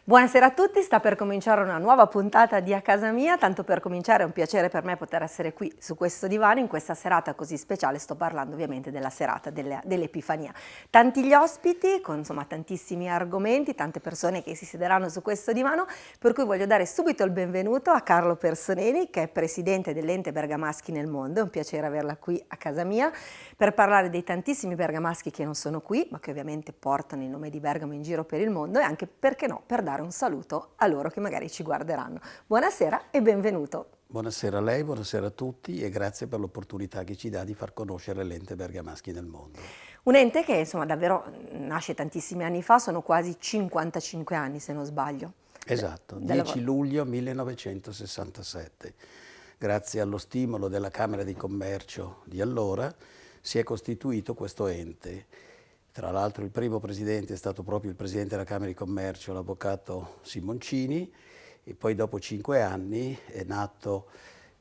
Buonasera a tutti, sta per cominciare una nuova puntata di A Casa Mia. Tanto per cominciare è un piacere per me poter essere qui su questo divano in questa serata così speciale. Sto parlando ovviamente della serata dell'Epifania. Tanti gli ospiti con tantissimi argomenti, tante persone che si siederanno su questo divano, per cui voglio dare subito il benvenuto a Carlo Personeni, che è presidente dell'Ente Bergamaschi nel Mondo. È un piacere averla qui a casa mia per parlare dei tantissimi bergamaschi che non sono qui, ma che ovviamente portano il nome di Bergamo in giro per il mondo, e anche, perché no, per dare un saluto a loro che magari ci guarderanno. Buonasera e benvenuto. Buonasera a lei, buonasera a tutti e grazie per l'opportunità che ci dà di far conoscere l'Ente Bergamaschi nel mondo. Un ente che davvero nasce tantissimi anni fa, sono quasi 55 anni se non sbaglio. Esatto, 10 luglio 1967. Grazie allo stimolo della Camera di Commercio di allora si è costituito questo ente. Tra l'altro il primo presidente è stato proprio il presidente della Camera di Commercio, l'avvocato Simoncini, e poi dopo 5 anni è nato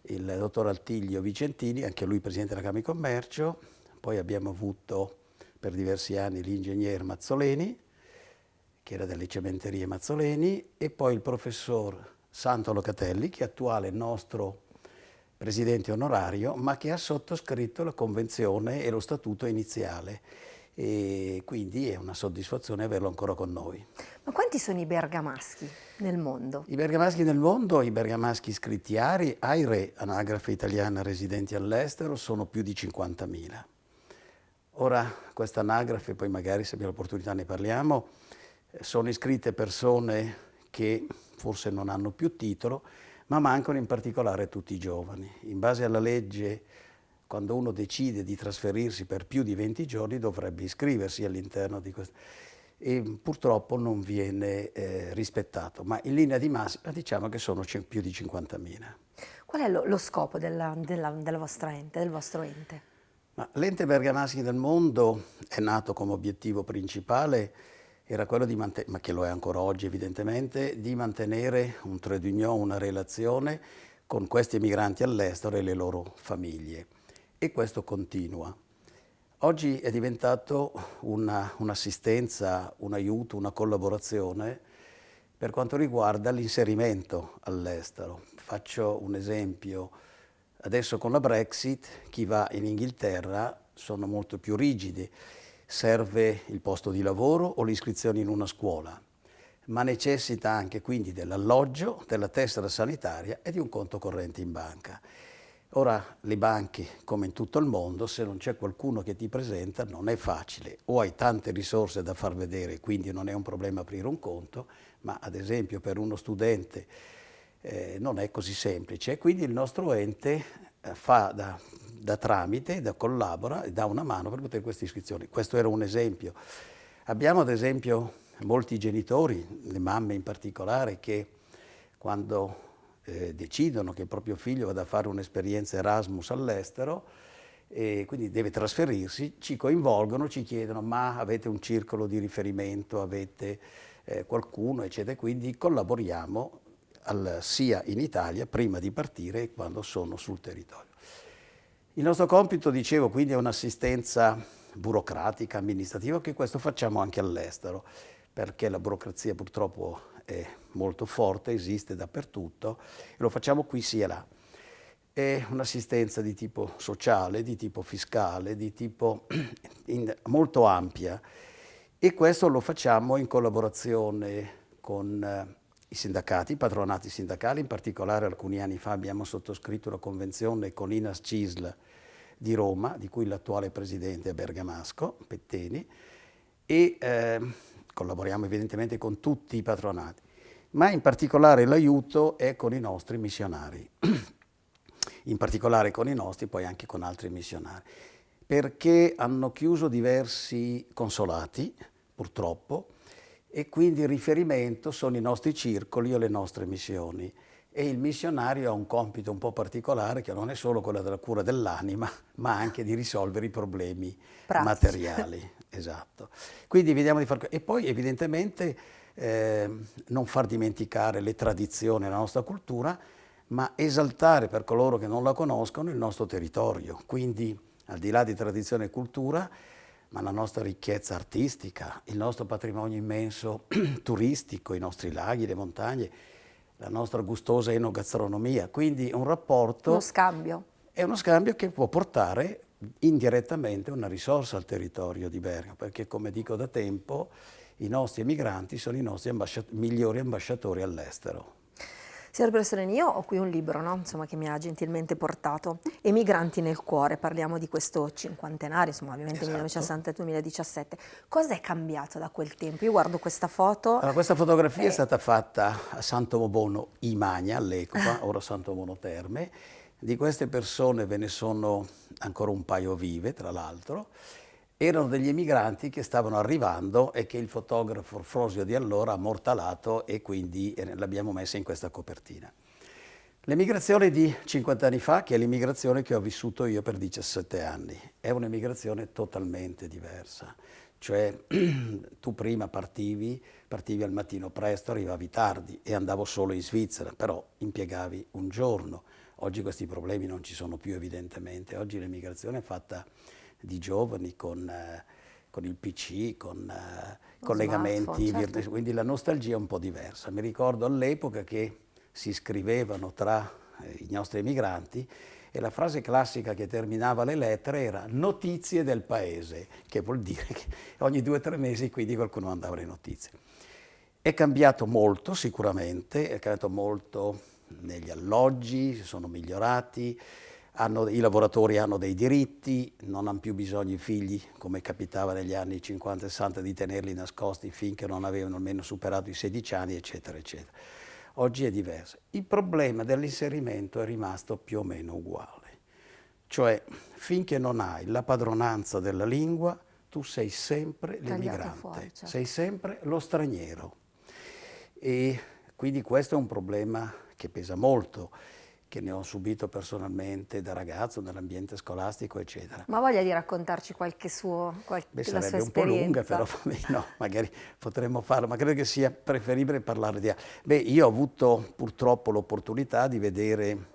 il dottor Attilio Vicentini, anche lui presidente della Camera di Commercio. Poi abbiamo avuto per diversi anni l'ingegner Mazzoleni, che era delle cementerie Mazzoleni, e poi il professor Santo Locatelli, che è attuale nostro presidente onorario, ma che ha sottoscritto la convenzione e lo statuto iniziale. E quindi è una soddisfazione averlo ancora con noi. Ma quanti sono i bergamaschi nel mondo? I bergamaschi nel mondo, i bergamaschi iscritti AIRE, anagrafe italiana residenti all'estero, sono più di 50.000. Ora, questa anagrafe, poi magari se abbiamo l'opportunità ne parliamo, sono iscritte persone che forse non hanno più titolo, ma mancano in particolare tutti i giovani. In base alla legge, quando uno decide di trasferirsi per più di 20 giorni dovrebbe iscriversi all'interno di questo, e purtroppo non viene rispettato, ma in linea di massima diciamo che sono più di 50.000. Qual è lo scopo del vostro ente? L'Ente Bergamaschi nel mondo è nato come obiettivo principale, era quello di mantenere, ma che lo è ancora oggi evidentemente, di mantenere un trait d'union, una relazione con questi emigranti all'estero e le loro famiglie. E questo continua. Oggi è diventato un'assistenza, un aiuto, una collaborazione per quanto riguarda l'inserimento all'estero. Faccio un esempio. Adesso con la Brexit chi va in Inghilterra sono molto più rigidi. Serve il posto di lavoro o l'iscrizione in una scuola, ma necessita anche quindi dell'alloggio, della tessera sanitaria e di un conto corrente in banca. Ora, le banche, come in tutto il mondo, se non c'è qualcuno che ti presenta, non è facile. O hai tante risorse da far vedere, quindi non è un problema aprire un conto, ma ad esempio per uno studente non è così semplice. Quindi il nostro ente fa da tramite, collabora e dà una mano per poter queste iscrizioni. Questo era un esempio. Abbiamo ad esempio molti genitori, le mamme in particolare, che quando decidono che il proprio figlio vada a fare un'esperienza Erasmus all'estero e quindi deve trasferirsi, ci coinvolgono, ci chiedono: ma avete un circolo di riferimento, avete qualcuno, eccetera. Quindi collaboriamo sia in Italia prima di partire e quando sono sul territorio. Il nostro compito, dicevo, quindi è un'assistenza burocratica, amministrativa, che questo facciamo anche all'estero, perché la burocrazia purtroppo è molto forte, esiste dappertutto, e lo facciamo qui sia là. È un'assistenza di tipo sociale, di tipo fiscale, di tipo molto ampia, e questo lo facciamo in collaborazione con i sindacati, i patronati sindacali. In particolare alcuni anni fa abbiamo sottoscritto una convenzione con Inas CISL di Roma, di cui l'attuale presidente è Bergamasco, Petteni, e collaboriamo evidentemente con tutti i patronati, ma in particolare l'aiuto è con i nostri missionari, in particolare con i nostri, poi anche con altri missionari, perché hanno chiuso diversi consolati, purtroppo, e quindi il riferimento sono i nostri circoli o le nostre missioni. E il missionario ha un compito un po' particolare, che non è solo quello della cura dell'anima, ma anche di risolvere i problemi materiali. Esatto. Quindi vediamo di fare. E poi evidentemente non far dimenticare le tradizioni, la nostra cultura, ma esaltare per coloro che non la conoscono il nostro territorio. Quindi al di là di tradizione e cultura, ma la nostra ricchezza artistica, il nostro patrimonio immenso turistico, i nostri laghi, le montagne, la nostra gustosa enogastronomia. Quindi un rapporto... Uno scambio. È uno scambio che può portare indirettamente una risorsa al territorio di Bergamo, perché come dico da tempo, i nostri emigranti sono i nostri migliori ambasciatori all'estero. Signor Bressolini, io ho qui un libro, no? Insomma, che mi ha gentilmente portato, Emigranti nel cuore, parliamo di questo cinquantenario, insomma, ovviamente Esatto. 1967-2017. Cosa è cambiato da quel tempo? Io guardo questa foto... Allora, questa fotografia è stata fatta a Santo Mobono Imagna, all'epoca, ora Santo Mobono Terme. Di queste persone ve ne sono ancora un paio vive, tra l'altro. Erano degli emigranti che stavano arrivando e che il fotografo Frosio di allora ha mortalato e quindi l'abbiamo messa in questa copertina. L'emigrazione di 50 anni fa, che è l'emigrazione che ho vissuto io per 17 anni, è un'emigrazione totalmente diversa. Cioè tu prima partivi al mattino presto, arrivavi tardi e andavo solo in Svizzera, però impiegavi un giorno. Oggi questi problemi non ci sono più evidentemente, oggi l'emigrazione è fatta di giovani con il PC, con collegamenti, certo. quindi la nostalgia è un po' diversa. Mi ricordo all'epoca che si scrivevano tra i nostri emigranti e la frase classica che terminava le lettere era notizie del paese, che vuol dire che ogni 2 o 3 mesi quindi qualcuno mandava le notizie. È cambiato molto sicuramente, è cambiato molto negli alloggi, si sono migliorati, i lavoratori hanno dei diritti, non hanno più bisogno i figli, come capitava negli anni 50 e 60, di tenerli nascosti finché non avevano almeno superato i 16 anni, eccetera, eccetera. Oggi è diverso. Il problema dell'inserimento è rimasto più o meno uguale. Cioè, finché non hai la padronanza della lingua, tu sei sempre l'emigrante, fuori, certo. sei sempre lo straniero. E quindi questo è un problema che pesa molto, che ne ho subito personalmente da ragazzo, nell'ambiente scolastico, eccetera. Ma voglia di raccontarci qualche sua Sarebbe un esperienza? po' lunga, però no, magari potremmo farlo, ma credo che sia preferibile parlare di altro. Io ho avuto purtroppo l'opportunità di vedere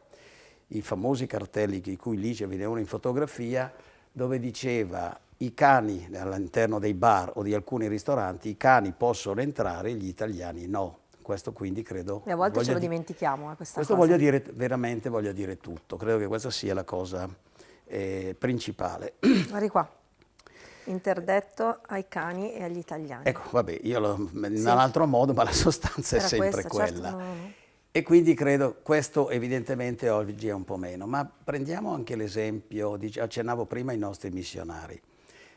i famosi cartelli di cui lì ci venivano in fotografia, dove diceva i cani all'interno dei bar o di alcuni ristoranti, i cani possono entrare, gli italiani no. Questo quindi credo... E a volte ce lo dimentichiamo, questa questo cosa. veramente voglio dire tutto, credo che questa sia la cosa principale. Guardi qua, interdetto ai cani e agli italiani. Ecco, vabbè, io in un altro modo, ma la sostanza è sempre quella. Certo, no. E quindi credo, questo evidentemente oggi è un po' meno, ma prendiamo anche l'esempio, accennavo prima ai nostri missionari,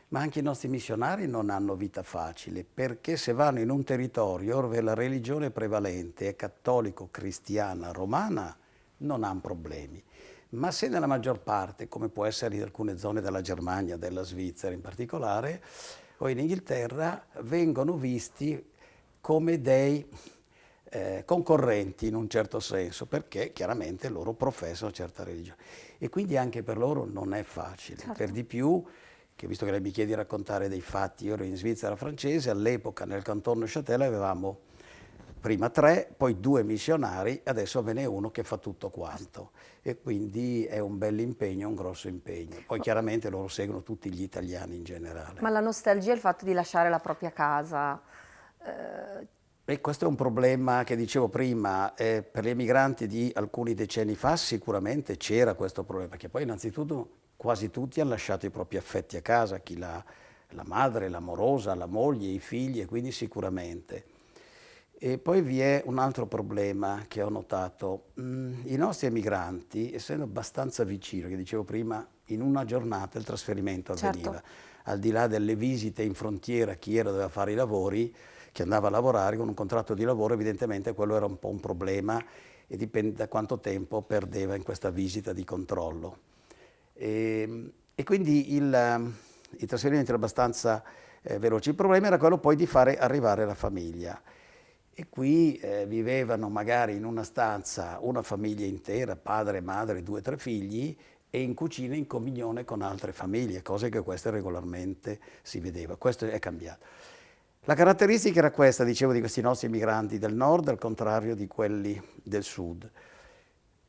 ma anche i nostri missionari non hanno vita facile, perché se vanno in un territorio dove la religione prevalente è cattolico, cristiana, romana, non hanno problemi. Ma se nella maggior parte, come può essere in alcune zone della Germania, della Svizzera in particolare, o in Inghilterra, vengono visti come dei concorrenti in un certo senso, perché chiaramente loro professano certa religione. E quindi anche per loro non è facile. Certo. Per di più, che visto che lei mi chiede di raccontare dei fatti, io ero in Svizzera francese, all'epoca nel canton Neuchâtel avevamo prima 3, poi 2 missionari, adesso ve n'è uno che fa tutto quanto. E quindi è un bel impegno, un grosso impegno. Poi chiaramente loro seguono tutti gli italiani in generale. Ma la nostalgia, il fatto di lasciare la propria casa... E questo è un problema che dicevo prima, per gli emigranti di alcuni decenni fa sicuramente c'era questo problema, perché poi innanzitutto quasi tutti hanno lasciato i propri affetti a casa, chi la madre, l'amorosa, la moglie, i figli, e quindi sicuramente. E poi vi è un altro problema che ho notato. I nostri emigranti, essendo abbastanza vicini, che dicevo prima, in una giornata il trasferimento avveniva. Certo. Al di là delle visite in frontiera, chi doveva fare i lavori, che andava a lavorare con un contratto di lavoro, evidentemente quello era un po' un problema e dipende da quanto tempo perdeva in questa visita di controllo. E quindi i trasferimenti erano abbastanza veloci. Il problema era quello poi di fare arrivare la famiglia. E qui vivevano magari in una stanza una famiglia intera, padre, madre, 2 o 3 figli, e in cucina in comunione con altre famiglie, cose che queste regolarmente si vedeva. Questo è cambiato. La caratteristica era questa, dicevo, di questi nostri migranti del nord, al contrario di quelli del sud,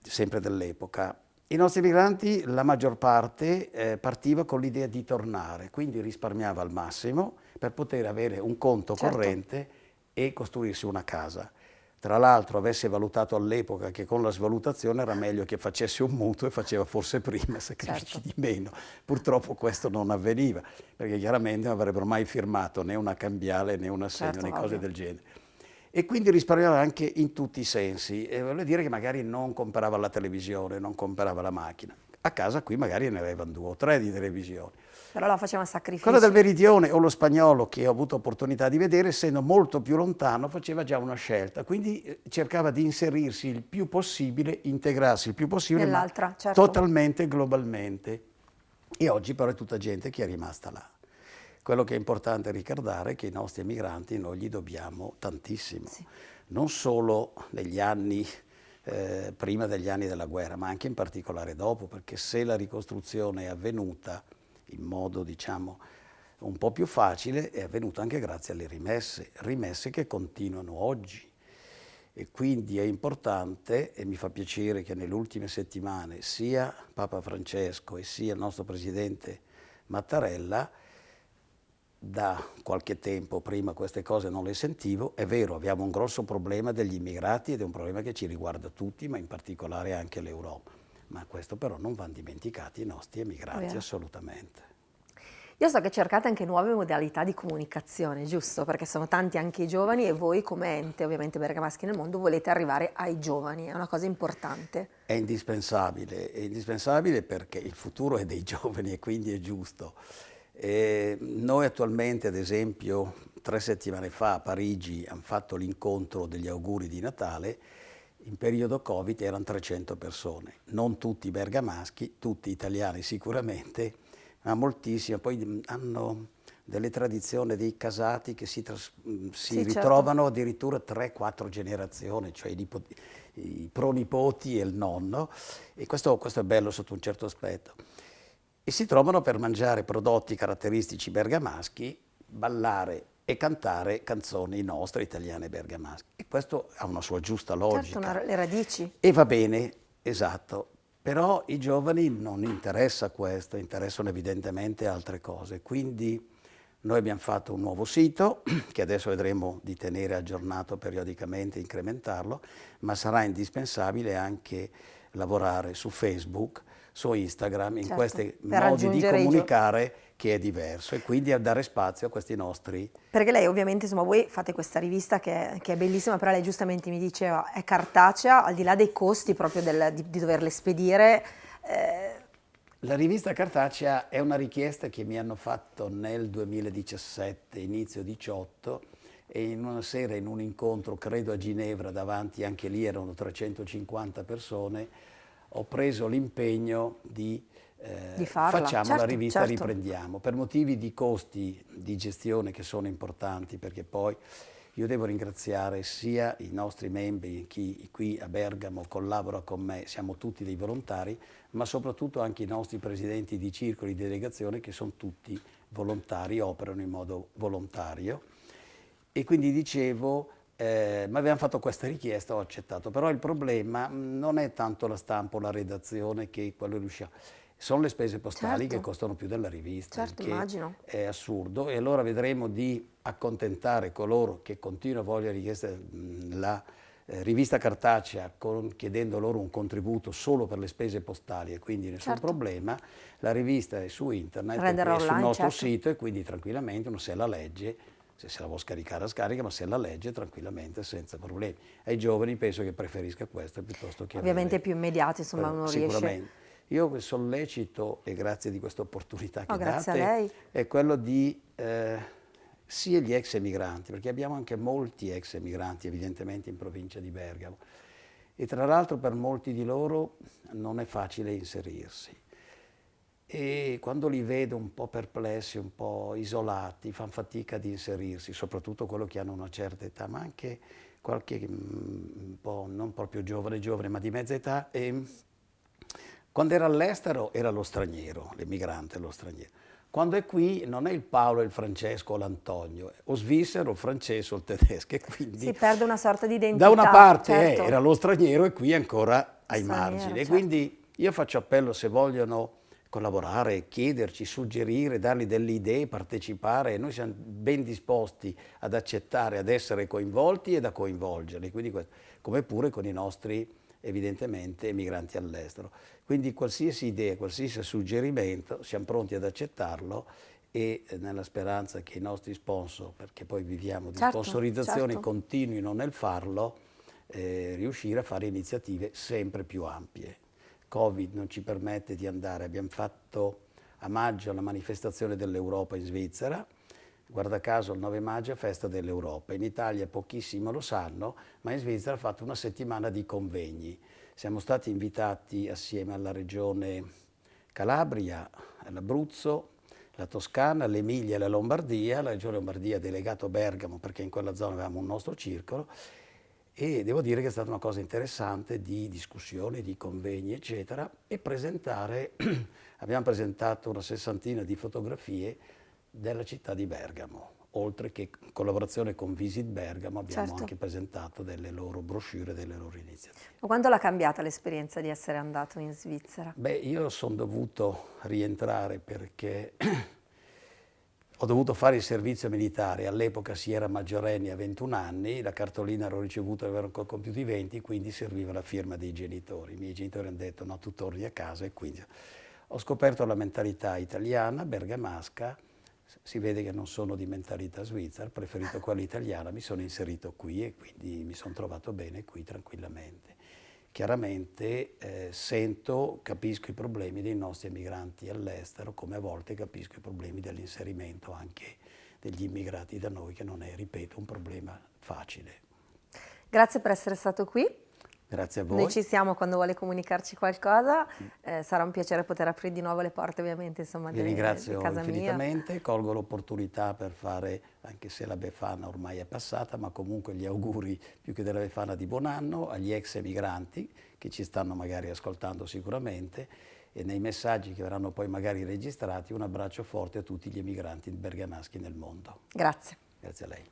sempre dell'epoca. I nostri migranti, la maggior parte, partiva con l'idea di tornare, quindi risparmiava al massimo per poter avere un conto Certo. corrente e costruirsi una casa. Tra l'altro avesse valutato all'epoca che con la svalutazione era meglio che facesse un mutuo e faceva forse prima sacrifici Certo. di meno. Purtroppo questo non avveniva, perché chiaramente non avrebbero mai firmato né una cambiale né un assegno Certo, né cose ovvio. del genere. E quindi risparmiava anche in tutti i sensi. E vuol dire che magari non comprava la televisione, non comprava la macchina. A casa qui magari ne avevano 2 o 3 di televisioni. Però là facevano sacrifici. Quello del meridione o lo spagnolo che ho avuto opportunità di vedere, essendo molto più lontano, faceva già una scelta, quindi cercava di inserirsi il più possibile, integrarsi il più possibile, ma Nell'altra, certo. totalmente, globalmente. E oggi però è tutta gente che è rimasta là. Quello che è importante ricordare è che i nostri emigranti noi gli dobbiamo tantissimo, Sì. non solo negli anni prima degli anni della guerra, ma anche in particolare dopo, perché se la ricostruzione è avvenuta in modo, diciamo, un po' più facile, è avvenuta anche grazie alle rimesse che continuano oggi. E quindi è importante, e mi fa piacere che nelle ultime settimane sia Papa Francesco e sia il nostro Presidente Mattarella, da qualche tempo prima queste cose non le sentivo, è vero, abbiamo un grosso problema degli immigrati ed è un problema che ci riguarda tutti, ma in particolare anche l'Europa. Ma questo però non vanno dimenticati i nostri emigranti, Vero. assolutamente. Io so che cercate anche nuove modalità di comunicazione, giusto? Perché sono tanti anche i giovani e voi come ente, ovviamente Bergamaschi nel mondo, volete arrivare ai giovani, è una cosa importante. È indispensabile perché il futuro è dei giovani e quindi è giusto. Noi attualmente, ad esempio, 3 settimane fa a Parigi hanno fatto l'incontro degli auguri di Natale. In periodo Covid erano 300 persone, non tutti bergamaschi, tutti italiani sicuramente, ma moltissimi. Poi hanno delle tradizioni dei casati che si Sì, ritrovano certo. addirittura 3-4 generazioni, cioè i pronipoti e il nonno, e questo è bello sotto un certo aspetto. E si trovano per mangiare prodotti caratteristici bergamaschi, ballare e cantare canzoni nostre italiane bergamasche. E questo ha una sua giusta Certo, logica. le radici. E va bene, esatto. Però i giovani non interessa questo, interessano evidentemente altre cose. Quindi noi abbiamo fatto un nuovo sito che adesso vedremo di tenere aggiornato periodicamente, incrementarlo, ma sarà indispensabile anche lavorare su Facebook, su Instagram, in Certo, questi per modi di raggiungere comunicare che è diverso e quindi a dare spazio a questi nostri. Perché lei ovviamente, insomma, voi fate questa rivista che è bellissima, però lei giustamente mi diceva è cartacea, al di là dei costi proprio di doverle spedire. La rivista cartacea è una richiesta che mi hanno fatto nel 2017, inizio 18, e in una sera, in un incontro, credo a Ginevra, davanti, anche lì erano 350 persone, ho preso l'impegno di Farla. facciamo Certo, la rivista, certo. riprendiamo, per motivi di costi di gestione che sono importanti, perché poi io devo ringraziare sia i nostri membri, chi qui a Bergamo collabora con me, siamo tutti dei volontari, ma soprattutto anche i nostri presidenti di circoli di delegazione che sono tutti volontari, operano in modo volontario. E quindi dicevo, ma abbiamo fatto questa richiesta, ho accettato, però il problema non è tanto la stampa o la redazione che quello riusciamo. Sono le spese postali Certo. che costano più della rivista, Certo, il che immagino. è assurdo, e allora vedremo di accontentare coloro che continuano a voler richiedere la rivista cartacea chiedendo loro un contributo solo per le spese postali e quindi nessun Certo. problema. La rivista è su internet, Renderla è sul online, nostro certo. sito e quindi tranquillamente uno se la legge, se la vuole scaricare la scarica, ma se la legge tranquillamente senza problemi. Ai giovani penso che preferisca questo piuttosto che Ovviamente avere più immediato, insomma, uno riesce. sicuramente. Io sollecito, e grazie di questa opportunità che grazie a date, lei. è quello di sia gli ex emigranti, perché abbiamo anche molti ex emigranti evidentemente in provincia di Bergamo, e tra l'altro per molti di loro non è facile inserirsi. E quando li vedo un po' perplessi, un po' isolati, fanno fatica di inserirsi, soprattutto quello che hanno una certa età, ma anche qualche un po' non proprio giovane, ma di mezza età. E quando era all'estero era lo straniero, l'emigrante è lo straniero. Quando è qui non è il Paolo, il Francesco o l'Antonio, o svizzero, o francese o il tedesco. E quindi Si perde una sorta di identità. da una parte certo. era lo straniero e qui ancora ai Straniero, margini. certo. E quindi Io faccio appello, se vogliono collaborare, chiederci, suggerire, dargli delle idee, partecipare, noi siamo ben disposti ad accettare, ad essere coinvolti e da coinvolgerli, quindi come pure con i nostri, evidentemente, emigranti all'estero. Quindi qualsiasi idea, qualsiasi suggerimento, siamo pronti ad accettarlo e nella speranza che i nostri sponsor, perché poi viviamo di Certo, sponsorizzazioni, certo. continuino nel farlo, riuscire a fare iniziative sempre più ampie. Covid non ci permette di andare, abbiamo fatto a maggio la manifestazione dell'Europa in Svizzera, guarda caso il 9 maggio è festa dell'Europa, in Italia pochissimo lo sanno, ma in Svizzera ha fatto una settimana di convegni. Siamo stati invitati assieme alla regione Calabria, all'Abruzzo, la Toscana, l'Emilia e la Lombardia, la regione Lombardia ha delegato Bergamo perché in quella zona avevamo un nostro circolo e devo dire che è stata una cosa interessante di discussione, di convegni eccetera e presentare, abbiamo presentato una sessantina di fotografie della città di Bergamo, oltre che in collaborazione con Visit Bergamo abbiamo Certo. anche presentato delle loro brochure, delle loro iniziative. Ma quanto l'ha cambiata l'esperienza di essere andato in Svizzera? Beh, io sono dovuto rientrare perché ho dovuto fare il servizio militare, all'epoca si era maggiorenni a 21 anni, la cartolina ero ricevuta, avevo ancora compiuti i 20, quindi serviva la firma dei genitori. I miei genitori hanno detto no, tu torni a casa e quindi ho scoperto la mentalità italiana, bergamasca, si vede che non sono di mentalità svizzera, ho preferito quella italiana, mi sono inserito qui e quindi mi sono trovato bene qui tranquillamente. Chiaramente sento, capisco i problemi dei nostri emigranti all'estero, come a volte capisco i problemi dell'inserimento anche degli immigrati da noi, che non è, ripeto, un problema facile. Grazie per essere stato qui. Grazie a voi. Noi ci siamo quando vuole comunicarci qualcosa, sarà un piacere poter aprire di nuovo le porte ovviamente insomma, Vi di ringrazio casa mia. infinitamente, colgo l'opportunità per fare, anche se la Befana ormai è passata, ma comunque gli auguri più che della Befana di buon anno agli ex emigranti che ci stanno magari ascoltando sicuramente e nei messaggi che verranno poi magari registrati un abbraccio forte a tutti gli emigranti bergamaschi nel mondo. Grazie. Grazie a lei.